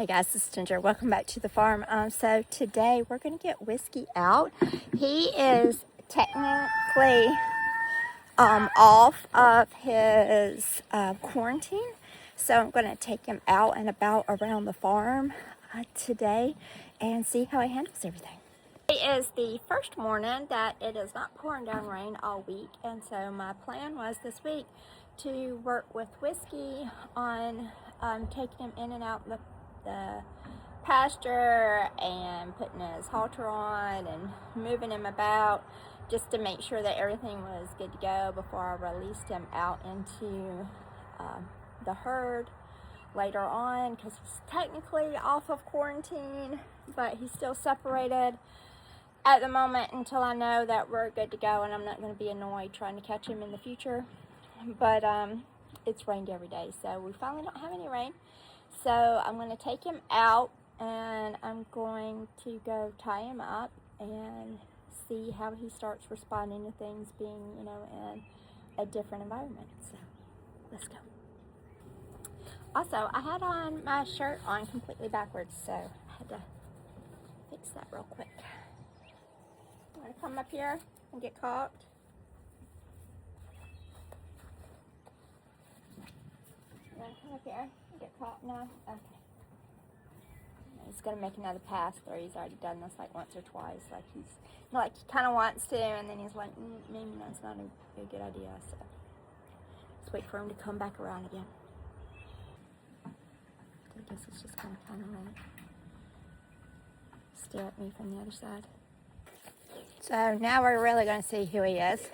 Hey guys, this is Ginger. Welcome back to the farm. So today we're going to get Whiskey out. He is technically off of his quarantine. So I'm going to take him out and about around the farm today and see how he handles everything. It is the first morning that it is not pouring down rain all week, and so my plan was this week to work with Whiskey on taking him in and out the pasture and putting his halter on and moving him about just to make sure that everything was good to go before I released him out into the herd later on, because he's technically off of quarantine, but he's still separated at the moment until I know that we're good to go and I'm not going to be annoyed trying to catch him in the future. But it's rained every day, so we finally don't have any rain. So I'm going to take him out and I'm going to go tie him up and see how he starts responding to things being, in a different environment. So let's go. Also, I had on my shirt on completely backwards, so I had to fix that real quick. I'm going to come up here and get caught. I'm going to come up here and get caught now. Okay. He's going to make another pass, or he's already done this like once or twice. Like he kind of wants to, and then he's like, maybe that's not a good idea. So let's wait for him to come back around again. I guess it's just going to kind of stare at me from the other side. So now we're really going to see who he is.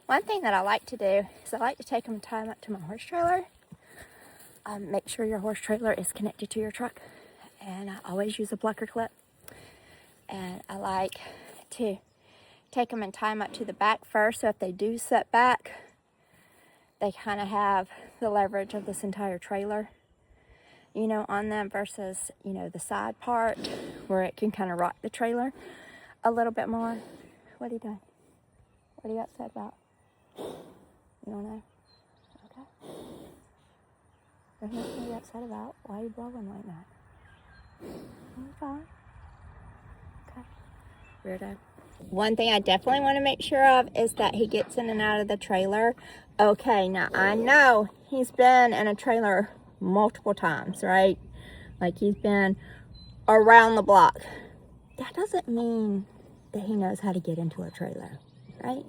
One thing that I like to do is I like to take him and tie him up to my horse trailer. Make sure your horse trailer is connected to your truck. And I always use a plucker clip. And I like to take them and tie them up to the back first, so if they do set back, they kind of have the leverage of this entire trailer, on them, versus, the side part where it can kind of rock the trailer a little bit more. What are you doing? What are you upset about? You don't know? Okay. There's nothing to be upset about. Why are you blowing like that? Okay. Okay. Weirdo. One thing I definitely want to make sure of is that he gets in and out of the trailer. Okay, now I know he's been in a trailer multiple times, right? Like he's been around the block. That doesn't mean that he knows how to get into a trailer, right?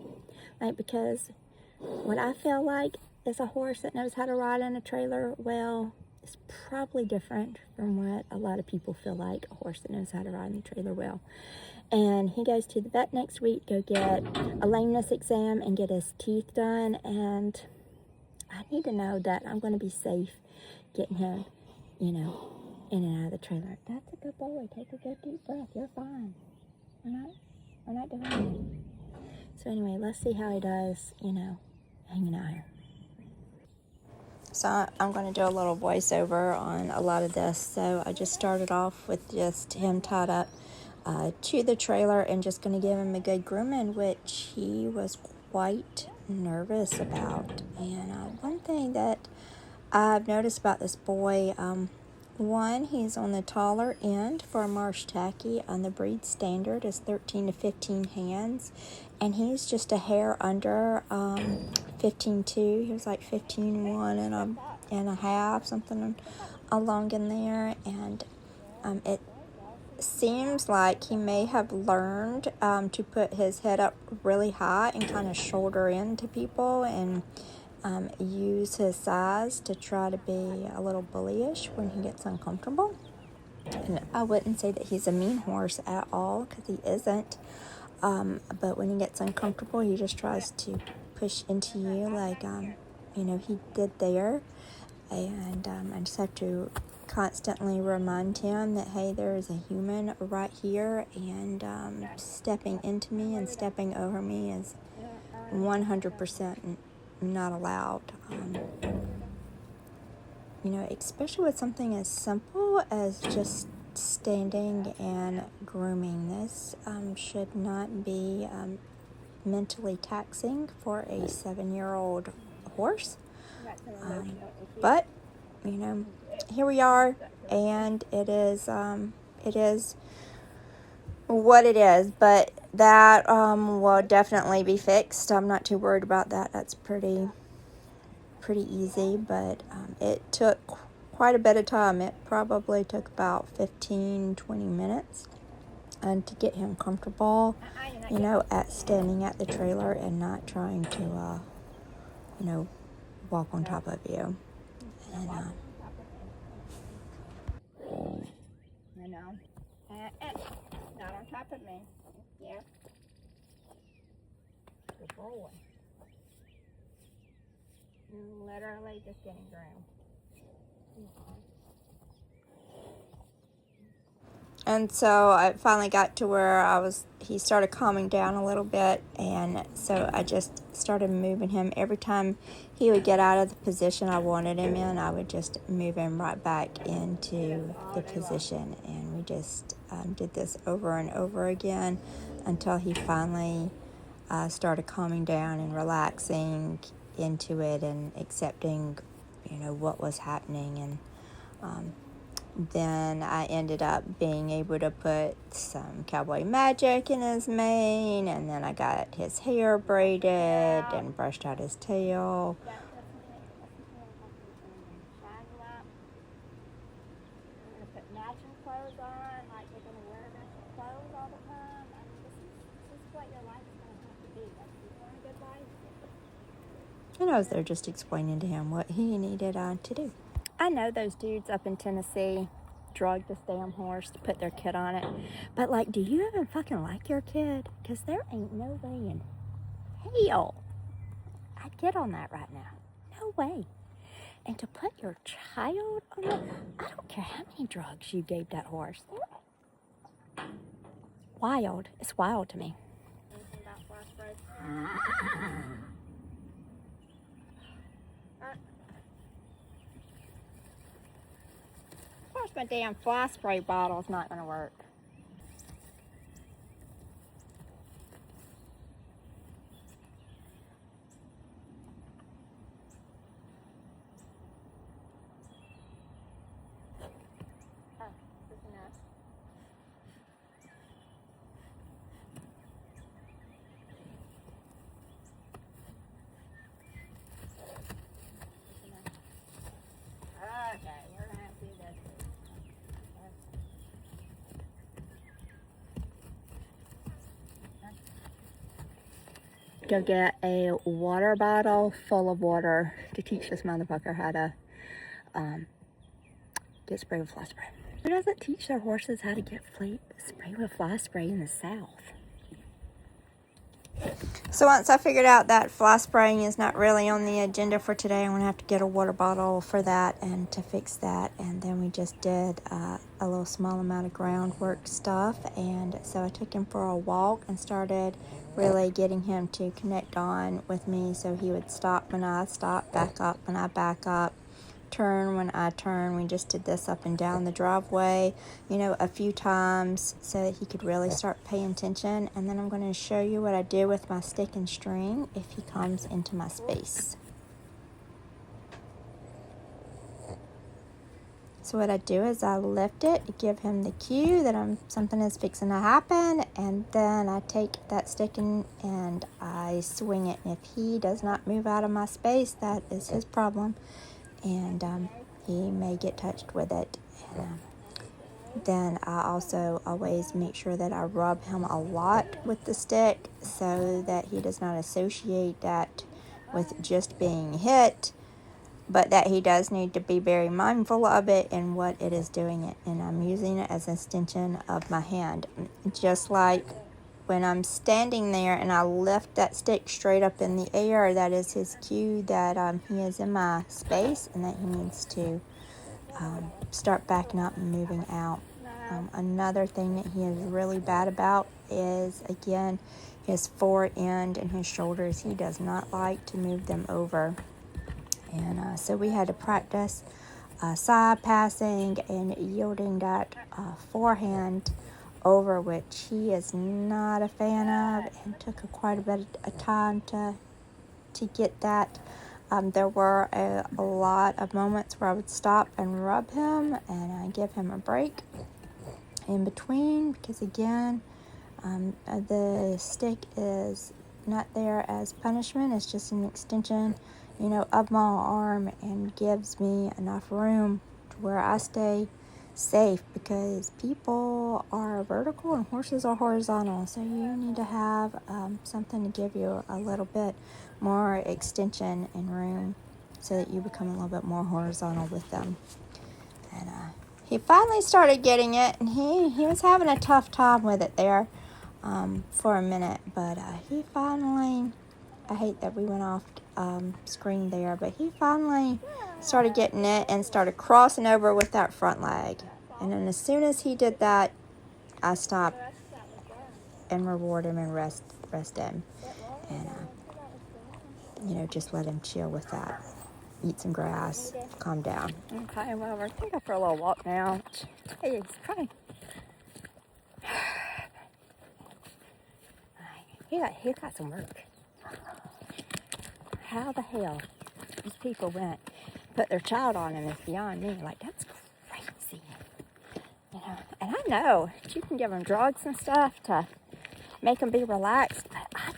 Like, because what I feel like is a horse that knows how to ride in a trailer well is probably different from what a lot of people feel like a horse that knows how to ride in a trailer well. And he goes to the vet next week, go get a lameness exam and get his teeth done. And I need to know that I'm going to be safe getting him, in and out of the trailer. That's a good boy. Take a good deep breath. You're fine. We're not doing anything. So anyway, let's see how he does, hanging out here. So I'm going to do a little voiceover on a lot of this. So I just started off with just him tied up to the trailer and just going to give him a good grooming, which he was quite nervous about. And one thing that I've noticed about this boy, one, he's on the taller end for a marsh tacky. On the breed standard is 13 to 15 hands, and he's just a hair under 15.2. He was like 15.1 and a half, something along in there. And it seems like he may have learned to put his head up really high and kind of shoulder into people, and use his size to try to be a little bullyish when he gets uncomfortable. And I wouldn't say that he's a mean horse at all, because he isn't. But when he gets uncomfortable, he just tries to push into you like, he did there. And I just have to constantly remind him that, hey, there is a human right here, and stepping into me and stepping over me is 100% not allowed. Especially with something as simple as just standing and grooming. This should not be mentally taxing for a 7-year-old horse. But here we are, and it is what it is, but that will definitely be fixed. I'm not too worried about that. That's pretty easy, but it took quite a bit of time. It probably took about 15-20 minutes and to get him comfortable, at standing at the trailer and not trying to walk on top of you. And I know. Not on top of me. Yeah. Good boy. Literally just getting groomed. And so I finally got to where he started calming down a little bit, and so I just started moving him. Every time he would get out of the position I wanted him in, I would just move him right back into the position, and we just did this over and over again until he finally started calming down and relaxing into it and accepting, what was happening. And then I ended up being able to put some Cowboy Magic in his mane, and then I got his hair braided and brushed out his tail. And I was there just explaining to him what he needed to do. I know those dudes up in Tennessee drug this damn horse to put their kid on it. But, do you even fucking like your kid? Because there ain't no way in hell I'd get on that right now. No way. And to put your child on it, I don't care how many drugs you gave that horse. Wild. It's wild to me. Of course, my damn fly spray bottle's not going to work. Go get a water bottle full of water to teach this motherfucker how to get sprayed with fly spray. Who doesn't teach their horses how to get sprayed with fly spray in the South? So once I figured out that fly spraying is not really on the agenda for today, I'm going to have to get a water bottle for that and to fix that. And then we just did a little small amount of groundwork stuff. And so I took him for a walk and started really getting him to connect on with me, so he would stop when I stop, back up when I back up, turn when I turn. We just did this up and down the driveway, a few times so that he could really start paying attention. And then I'm going to show you what I do with my stick and string if he comes into my space. So what I do is I lift it, give him the cue that something is fixing to happen, and then I take that stick and I swing it. And if he does not move out of my space, that is his problem, and he may get touched with it. And then I also always make sure that I rub him a lot with the stick so that he does not associate that with just being hit, but that he does need to be very mindful of it and what it is doing it. And I'm using it as an extension of my hand. Just like when I'm standing there and I lift that stick straight up in the air, that is his cue that he is in my space and that he needs to start backing up and moving out. Another thing that he is really bad about is, again, his fore end and his shoulders. He does not like to move them over. And so we had to practice side passing and yielding that forehand over, which he is not a fan of, and took quite a bit of time to get that There were a lot of moments where I would stop and rub him and give him a break in between, because again, the stick is not there as punishment. It's just an extension, of my arm, and gives me enough room to where I stay safe, because people are vertical and horses are horizontal, so you need to have something to give you a little bit more extension and room so that you become a little bit more horizontal with them. And he finally started getting it, and he was having a tough time with it there for a minute, but he finally, I hate that we went off screen there, but he finally started getting it and started crossing over with that front leg. And then as soon as he did that, I stopped and reward him and rest him, and just let him chill with that. Eat some grass, calm down. Okay, well, we're going to go for a little walk now. Hey, it's fine. He got some work. How the hell these people went, put their child on him is beyond me. Like, that's crazy. And I know you can give them drugs and stuff to make them be relaxed, but I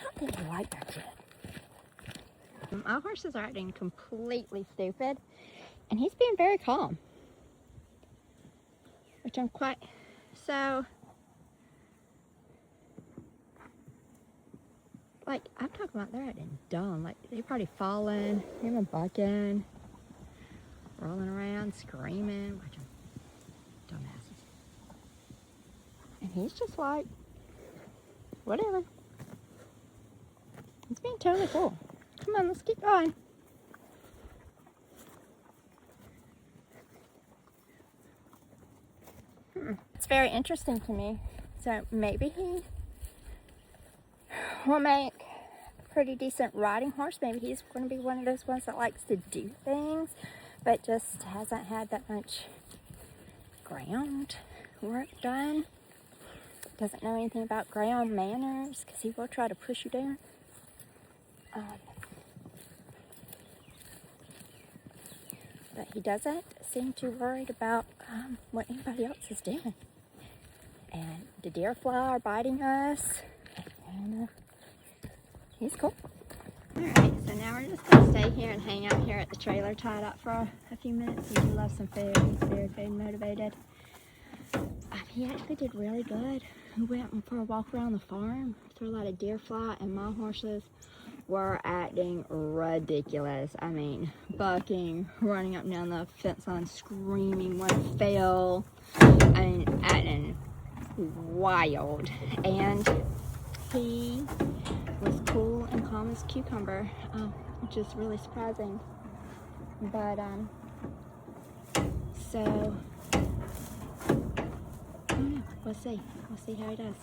don't think they like that kid. My horses are acting completely stupid, and he's being very calm, which I'm quite so. Like, I'm talking about they're acting dumb. Like, they're probably falling, him and bucking, rolling around, screaming. Watch them. Dumbasses. And he's just like, whatever. He's being totally cool. Come on, let's keep going. It's very interesting to me. So maybe he will make a pretty decent riding horse. Maybe he's going to be one of those ones that likes to do things, but just hasn't had that much ground work done. Doesn't know anything about ground manners, because he will try to push you down. But he doesn't seem too worried about what anybody else is doing. And the deer fly are biting us. And he's cool. Alright, so now we're just going to stay here and hang out here at the trailer, tied up for a few minutes. He loves some food. He's very food motivated. He actually did really good. We went for a walk around the farm. Saw a lot of deer fly, and my horses were acting ridiculous. I mean, bucking, running up and down the fence line, screaming. One fell. I mean, acting wild. And he was cool and calm as a cucumber, which is really surprising. But so I don't know. We'll see how he does.